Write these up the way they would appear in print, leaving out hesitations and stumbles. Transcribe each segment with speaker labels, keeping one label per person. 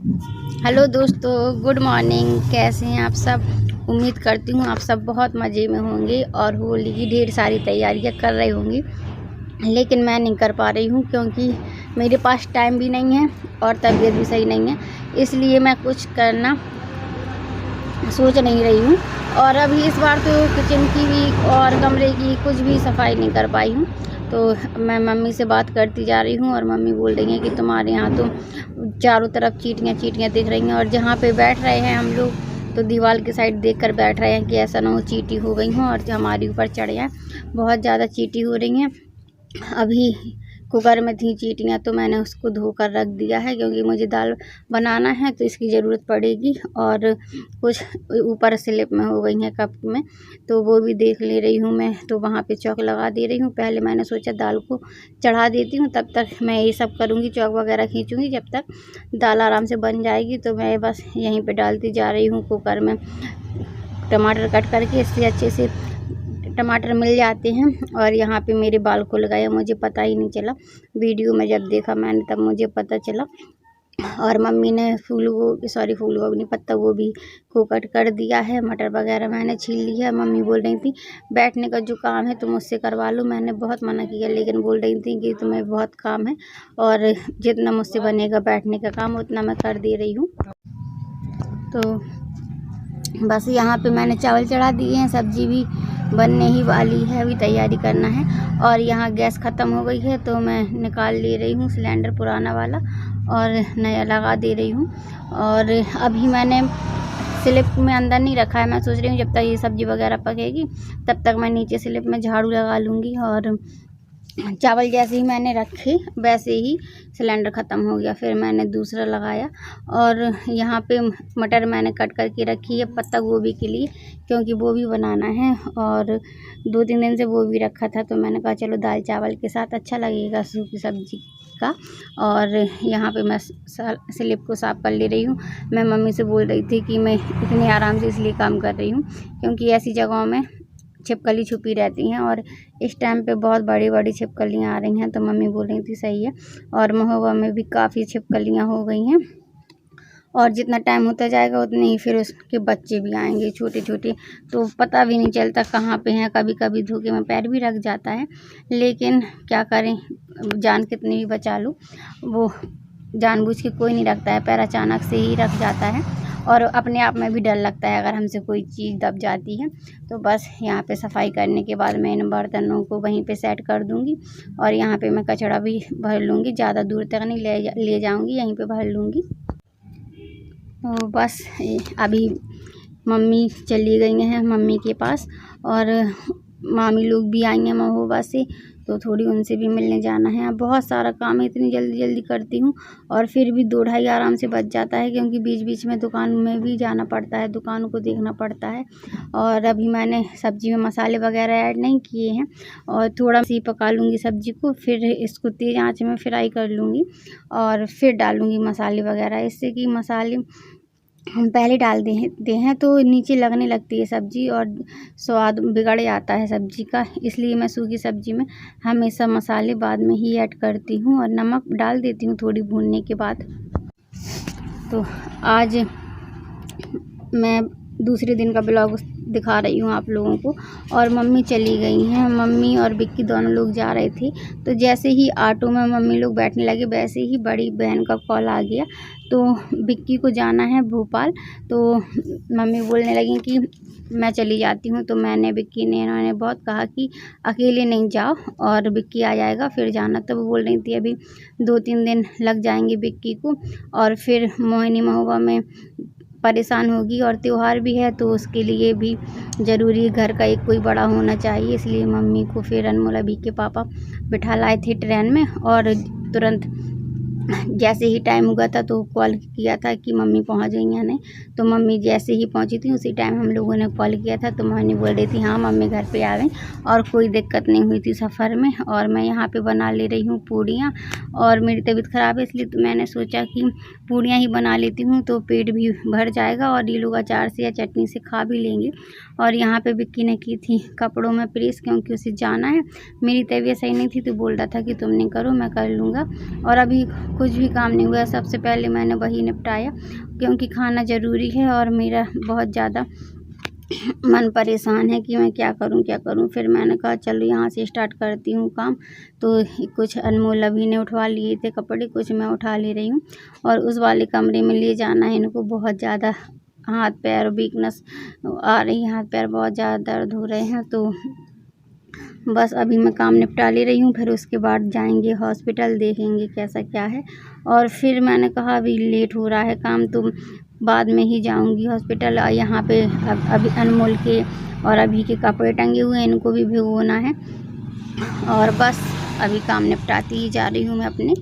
Speaker 1: Hello दोस्तों, good morning. कैसे हैं आप सब? उम्मीद करती हूँ आप सब बहुत मज़े में होंगे और होली की ढेर सारी तैयारियां कर रहे होंगी। लेकिन मैं नहीं कर पा रही हूँ क्योंकि मेरे पास टाइम भी नहीं है और तबीयत भी सही नहीं है, इसलिए मैं कुछ करना सोच नहीं रही हूँ। और अभी इस बार तो किचन की भी और कमरे की कुछ भी सफाई नहीं कर पाई हूँ। तो मैं मम्मी से बात करती जा रही हूँ और मम्मी बोल रही हैं कि तुम्हारे यहाँ तो चारों तरफ चींटियाँ चींटियाँ दिख रही हैं, और जहाँ पे बैठ रहे हैं हम लोग तो दीवार की साइड देखकर बैठ रहे हैं कि ऐसा ना हो चींटी हो गई हों और जो हमारे ऊपर चढ़ जाए। बहुत ज़्यादा चींटी हो रही हैं। अभी कुकर में थी चींटियाँ तो मैंने उसको धोकर रख दिया है क्योंकि मुझे दाल बनाना है तो इसकी ज़रूरत पड़ेगी। और कुछ ऊपर स्लिप में हो गई हैं कप में, तो वो भी देख ले रही हूँ मैं, तो वहाँ पे चौक लगा दे रही हूँ। पहले मैंने सोचा दाल को चढ़ा देती हूँ, तब तक मैं ये सब करूँगी, चौक वगैरह खींचूँगी। जब तक दाल आराम से बन जाएगी तो मैं बस यहीं पर डालती जा रही हूँ कुकर में। टमाटर कट करके इससे अच्छे से टमाटर मिल जाते हैं। और यहाँ पे मेरे बाल खुल गए, मुझे पता ही नहीं चला। वीडियो में जब देखा मैंने तब मुझे पता चला। और मम्मी ने फूल गोभी नहीं, पत्ता गोभी को कट कर दिया है। मटर वगैरह मैंने छील लिया है। मम्मी बोल रही थी बैठने का जो काम है तुम मुझसे करवा लो। मैंने बहुत मना किया, लेकिन बोल रही थी कि तुम्हें बहुत काम है और जितना मुझसे बनेगा बैठने का काम उतना मैं कर दे रही हूँ। तो बस यहाँ पे मैंने चावल चढ़ा दिए हैं, सब्जी भी बनने ही वाली है, अभी तैयारी करना है। और यहाँ गैस ख़त्म हो गई है तो मैं निकाल ले रही हूँ सिलेंडर पुराना वाला और नया लगा दे रही हूँ। और अभी मैंने स्लिप में अंदर नहीं रखा है। मैं सोच रही हूँ जब तक ये सब्ज़ी वगैरह पकेगी तब तक मैं नीचे स्लिप में झाड़ू लगा लूँगी। और चावल जैसे ही मैंने रखे वैसे ही सिलेंडर ख़त्म हो गया, फिर मैंने दूसरा लगाया। और यहाँ पे मटर मैंने कट करके रखी है पत्ता गोभी के लिए, क्योंकि वो भी बनाना है। और 2-3 दिन से वो भी रखा था तो मैंने कहा चलो दाल चावल के साथ अच्छा लगेगा सूखी सब्जी का। और यहाँ पे मैं स्लिप को साफ़ कर ले रही हूँ। मैं मम्मी से बोल रही थी कि मैं इतने आराम से इसलिए काम कर रही हूँ क्योंकि ऐसी जगहों में छिपकली छुपी रहती हैं और इस टाइम पे बहुत बड़ी बड़ी छिपकलियाँ आ रही हैं। तो मम्मी बोल रही थी सही है। और महोबा में भी काफ़ी छिपकलियाँ हो गई हैं और जितना टाइम होता जाएगा उतने ही फिर उसके बच्चे भी आएंगे छोटे छोटे, तो पता भी नहीं चलता कहाँ पे हैं। कभी कभी धोखे में पैर भी रख जाता है, लेकिन क्या करें, जान कितनी भी बचा लूँ वो जानबूझ के कोई नहीं रखता है, पैर अचानक से ही रख जाता है। और अपने आप में भी डर लगता है अगर हमसे कोई चीज़ दब जाती है। तो बस यहाँ पे सफाई करने के बाद मैं इन बर्तनों को वहीं पे सेट कर दूँगी। और यहाँ पे मैं कचरा भी भर लूँगी, ज़्यादा दूर तक नहीं ले जाऊँगी, यहीं पे भर लूँगी। तो बस अभी मम्मी चली गई हैं मम्मी के पास, और मामी लोग भी आई हैं महोबा से, तो थोड़ी उनसे भी मिलने जाना है। अब बहुत सारा काम है, इतनी जल्दी जल्दी करती हूँ और फिर भी 2-2:30 आराम से बच जाता है क्योंकि बीच बीच में दुकान में भी जाना पड़ता है, दुकानों को देखना पड़ता है। और अभी मैंने सब्ज़ी में मसाले वगैरह ऐड नहीं किए हैं और थोड़ा सी पका लूँगी सब्ज़ी को, फिर इसको तेज़ आँच में फ्राई कर लूँगी और फिर डालूँगी मसाले वगैरह। इससे कि मसाले हम पहले डाल देते हैं तो नीचे लगने लगती है सब्ज़ी और स्वाद बिगड़ जाता है सब्ज़ी का। इसलिए मैं सूखी सब्ज़ी में हमेशा मसाले बाद में ही ऐड करती हूँ और नमक डाल देती हूँ थोड़ी भूनने के बाद। तो आज मैं दूसरे दिन का ब्लॉग दिखा रही हूँ आप लोगों को। और मम्मी चली गई हैं, मम्मी और विक्की दोनों लोग जा रहे थे। तो जैसे ही ऑटो में मम्मी लोग बैठने लगे वैसे ही बड़ी बहन का कॉल आ गया, तो विक्की को जाना है भोपाल। तो मम्मी बोलने लगी कि मैं चली जाती हूँ। तो इन्होंने बहुत कहा कि अकेले नहीं जाओ और विक्की आ जाएगा फिर जाना। तो वो बोल रही थी अभी 2-3 दिन लग जाएंगे विक्की को, और फिर मोहिनी महोबा में परेशान होगी और त्यौहार भी है तो उसके लिए भी ज़रूरी घर का एक कोई बड़ा होना चाहिए। इसलिए मम्मी को फिर अनमोल अभी के पापा बिठा लाए थे ट्रेन में, और तुरंत जैसे ही टाइम हुआ था तो कॉल किया था कि मम्मी पहुंच गई या नहीं। तो मम्मी जैसे ही पहुंची थी उसी टाइम हम लोगों ने कॉल किया था। तो मम्मी बोल रही थी हाँ मम्मी घर पे आ गई और कोई दिक्कत नहीं हुई थी सफ़र में। और मैं यहाँ पे बना ले रही हूँ पूड़ियाँ, और मेरी तबीयत ख़राब है इसलिए तो मैंने सोचा कि पूड़ियाँ ही बना लेती हूँ तो पेट भी भर जाएगा और ये लोग अचार से या चटनी से खा भी लेंगे। और यहाँ पे विक्की ने की थी कपड़ों में प्रेस क्योंकि उसे जाना है। मेरी तबीयत सही नहीं थी तो बोल रहा था कि तुम नहीं करो मैं कर लूँगा। और अभी कुछ भी काम नहीं हुआ। सबसे पहले मैंने वही निपटाया, क्योंकि खाना ज़रूरी है और मेरा बहुत ज़्यादा मन परेशान है कि मैं क्या करूं। फिर मैंने कहा चलो यहाँ से स्टार्ट करती हूँ काम। तो कुछ अनमोल अभी ने उठवा लिए थे कपड़े, कुछ मैं उठा ले रही हूँ। और उस वाले कमरे में ले जाना है इनको। बहुत ज़्यादा हाथ पैर वीकनेस आ रही है, हाथ पैर बहुत ज़्यादा दर्द हो रहे हैं। तो बस अभी मैं काम निपटा ले रही हूँ, फिर उसके बाद जाएंगे हॉस्पिटल, देखेंगे कैसा क्या है। और फिर मैंने कहा अभी लेट हो रहा है काम, तो बाद में ही जाऊंगी हॉस्पिटल। और यहाँ पे अभी अनमोल के और अभी के कपड़े टंगे हुए हैं, इनको भी भिगोना है। और बस अभी काम निपटाती ही जा रही हूँ मैं अपने।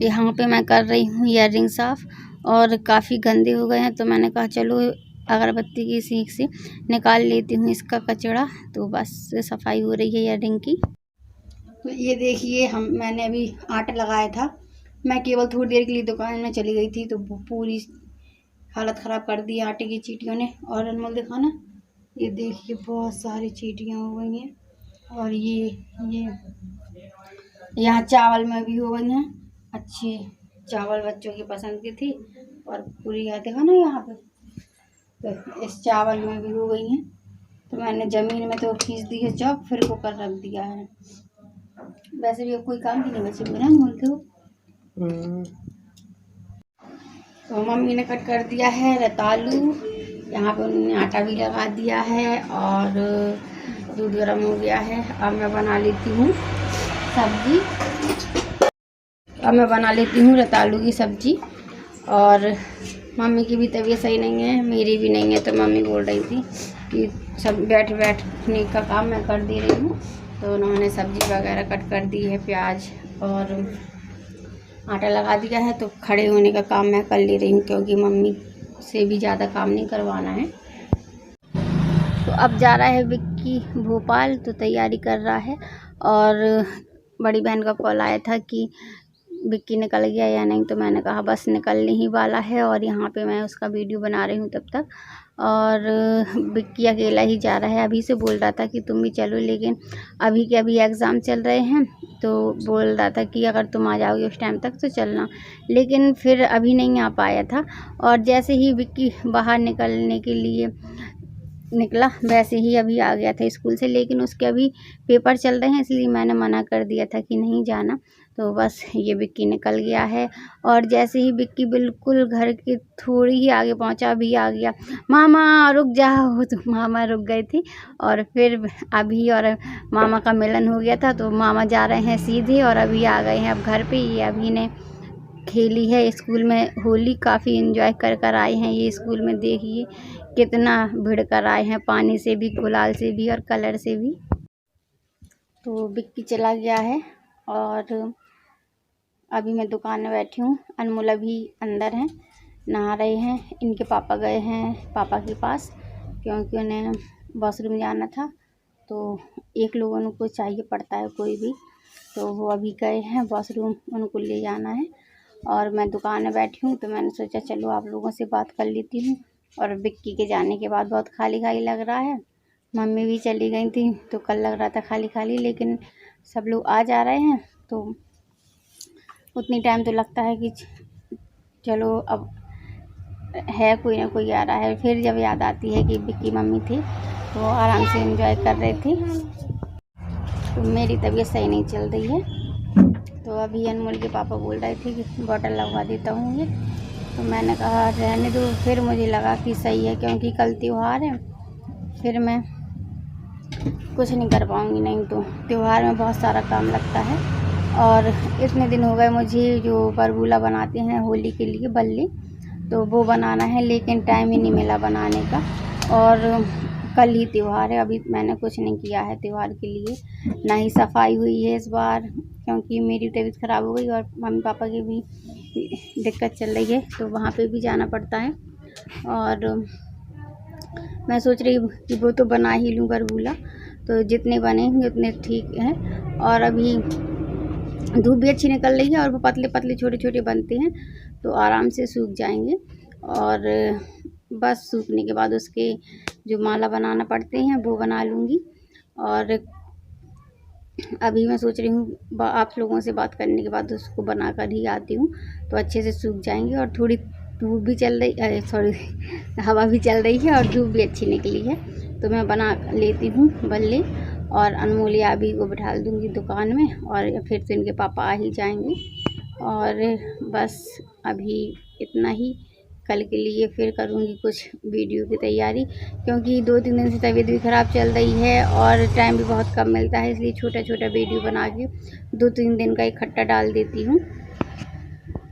Speaker 1: यहाँ पे मैं कर रही हूँ ईयररिंग साफ़, और काफ़ी गंदे हो गए हैं। तो मैंने कहा चलो अगरबत्ती की सीख से निकाल लेती हूँ इसका कचरा। तो बस सफाई हो रही है ईयररिंग की। तो ये देखिए, मैंने अभी आटा लगाया था। मैं केवल थोड़ी देर के लिए दुकान में चली गई थी, तो पूरी हालत ख़राब कर दी आटे की चींटियों ने। और अनमोल दिखाना, ये देखिए बहुत सारी चींटियाँ हो गई हैं। और ये यहाँ चावल में भी हो गई हैं। अच्छे चावल बच्चों की पसंद की थी, और पूरी देखा ना यहाँ पे, तो इस चावल में भी हो गई हैं। तो मैंने ज़मीन में तो खींच दी है चौक, फिर कुकर रख दिया है। वैसे भी अब कोई काम की नहीं बची मेरा बोलते हो। तो मम्मी ने कट कर दिया है रतालू, यहाँ पे उन्होंने आटा भी लगा दिया है, और दूध गर्म हो गया है। अब मैं बना लेती हूँ सब्जी। अब मैं बना लेती हूँ रतालू की सब्जी। और मम्मी की भी तबीयत सही नहीं है, मेरी भी नहीं है। तो मम्मी बोल रही थी कि सब बैठने का काम मैं कर दे रही हूँ। तो उन्होंने सब्जी वगैरह कट कर दी है, प्याज और आटा लगा दिया है। तो खड़े होने का काम मैं कर ले रही हूँ, क्योंकि मम्मी से भी ज़्यादा काम नहीं करवाना है। तो अब जा रहा है विक्की भोपाल, तो तैयारी कर रहा है। और बड़ी बहन का कॉल आया था कि विक्की निकल गया या नहीं। तो मैंने कहा बस निकलने ही वाला है, और यहाँ पे मैं उसका वीडियो बना रही हूँ तब तक। और विक्की अकेला ही जा रहा है। अभी से बोल रहा था कि तुम भी चलो, लेकिन अभी के अभी एग्ज़ाम चल रहे हैं। तो बोल रहा था कि अगर तुम आ जाओगे उस टाइम तक तो चलना, लेकिन फिर अभी नहीं आ पाया था। और जैसे ही विक्की बाहर निकलने के लिए निकला, वैसे ही अभी आ गया था स्कूल से। लेकिन उसके अभी पेपर चल रहे हैं, इसलिए मैंने मना कर दिया था कि नहीं जाना। तो बस ये विक्की निकल गया है। और जैसे ही विक्की बिल्कुल घर के थोड़ी ही आगे पहुंचा, अभी आ गया, मामा रुक जाओ। तो मामा रुक गए थे, और फिर अभी और मामा का मिलन हो गया था। तो मामा जा रहे हैं सीधे, और अभी आ गए हैं अब घर पे। ये अभी ने खेली है स्कूल में होली, काफ़ी एंजॉय कर आए हैं ये स्कूल में। देखिए कितना भिड़ कर आए हैं, पानी से भी, गुलाल से भी, और कलर से भी। तो विक्की चला गया है, और अभी मैं दुकान में बैठी हूँ। अनमोल अभी अंदर हैं, नहा रहे हैं। इनके पापा गए हैं पापा के पास, क्योंकि उन्हें वॉशरूम जाना था। तो एक लोगों को चाहिए पड़ता है कोई भी, तो वो अभी गए हैं वॉशरूम, उनको ले जाना है। और मैं दुकान में बैठी हूँ, तो मैंने सोचा चलो आप लोगों से बात कर लेती हूँ। और विक्की के जाने के बाद बहुत खाली खाली लग रहा है। मम्मी भी चली गई थी, तो कल लग रहा था खाली खाली, लेकिन सब लोग आ जा रहे हैं। तो उतनी टाइम तो लगता है कि चलो अब है, कोई ना कोई आ रहा है। फिर जब याद आती है कि विक्की मम्मी थी, तो आराम से एंजॉय कर रहे थे। तो मेरी तबीयत सही नहीं चल रही है, तो अभी अनमोल के पापा बोल रहे थे कि बॉटल लगवा देता हूँ ये। तो मैंने कहा रहने दो। फिर मुझे लगा कि सही है, क्योंकि कल त्यौहार है, फिर मैं कुछ नहीं कर पाऊँगी। नहीं तो त्यौहार में बहुत सारा काम लगता है। और इतने दिन हो गए मुझे जो बरबूला बनाते हैं होली के लिए, बल्ले, तो वो बनाना है, लेकिन टाइम ही नहीं मिला बनाने का। और कल ही त्यौहार है, अभी मैंने कुछ नहीं किया है त्यौहार के लिए। ना ही सफाई हुई है इस बार, क्योंकि मेरी तबीयत ख़राब हो गई, और मम्मी पापा की भी दिक्कत चल रही है, तो वहाँ पे भी जाना पड़ता है। और मैं सोच रही हूँ कि वो तो बना ही लूँ बरबूला, तो जितने बनेंगे उतने ठीक हैं। और अभी धूप भी अच्छी निकल रही है और वो पतले पतले छोटे छोटे बनते हैं तो आराम से सूख जाएंगे। और बस सूखने के बाद उसके जो माला बनाना पड़ते हैं वो बना लूँगी। और अभी मैं सोच रही हूँ आप लोगों से बात करने के बाद उसको बना कर ही आती हूँ तो अच्छे से सूख जाएंगे। और थोड़ी धूप भी चल रही, सॉरी हवा भी चल रही है और धूप भी अच्छी निकली है तो मैं बना लेती हूँ बल्ले। और अनमोल याभी को बिठा दूँगी दुकान में और फिर तो इनके पापा आ ही जाएंगे। और बस अभी इतना ही। कल के लिए फिर करूँगी कुछ वीडियो की तैयारी, क्योंकि 2-3 दिन से तबीयत भी ख़राब चल रही है और टाइम भी बहुत कम मिलता है, इसलिए छोटा छोटा वीडियो बना के 2-3 दिन का इकट्ठा डाल देती हूँ।